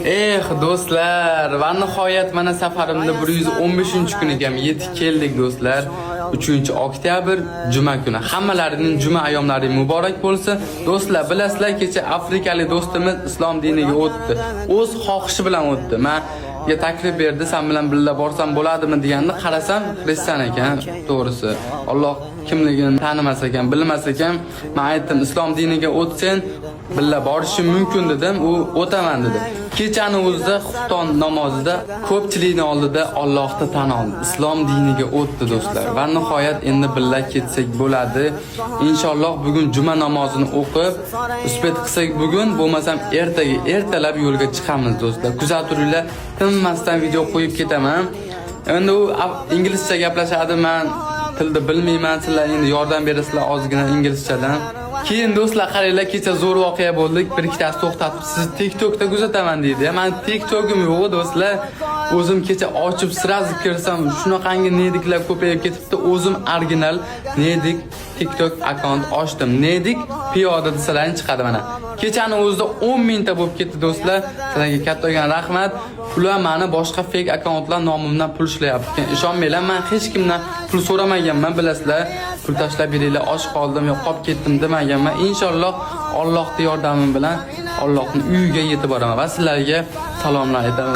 Do'stlar, va nihoyat mana safarimda 115-kuniga yetib keldik do'stlar. 3-oktyabr juma kuni. Hammalaringning juma ayyomlari muborak bo'lsin. Do'stlar, bilasizlar, kecha afrikalik do'stimiz islom diniga o'tdi. O'z xohishi bilan o'tdi. Menga taklif berdi, "Sen bilan birga borsam bo'ladimi?" deganda qarasam, xristian ekan, to'g'risi. Alloh kimligini tanimas ekan, bilmas ekan. Men aytdim, "Islom diniga o'tsang, birga borishim mumkin" dedim. U o'taman dedi. Kechani o'zida xufton namozida ko'pchilikning oldida Allohni tan oldi. Islom diniga o'tdi do'stlar. Va nihoyat endi birga ketsak bo'ladi. Inshaalloh bugun juma namozini o'qib, uspet qilsak bugun, bo'lmasam ertalab yo'lga chiqamiz do'stlar. Kuzaturinglar, tinmasdan video qo'yib ketaman. Endi u inglizcha gaplashadi, men tilni bilmayman, sizlar endi yordam berasizlar ozgina inglizchadan. Keyin do'stlar, qaranglar, kecha zo'r voqea bo'ldi. Bir ikkitasi to'xtatib, "Siz TikTokda kuzataman" deydi. Men TikTokim yo'q do'stlar. O'zim kecha ochib sirazi kirsam, shunaqangi nediklar ko'payib ketibdi. O'zim original nedik TikTok akkaunt ochdim. Nedik piyoda desalaring chiqadi mana. Kechani o'zida 10 mingta bo'lib ketdi do'stlar. Sizlarga kattagan rahmat. Ular meni boshqa fake akkauntlar nomimdan pul ishlayapti. Ishonmanglar, men hech kimdan pul so'ramaganman, bilasizlar. Pul tashlab beringlar, och qoldim, yo qolib ketdim demaganman. Inshaalloh Allohning yordami bilan Allohning uyiga yetib boraman va sizlarga salomlar aytaman.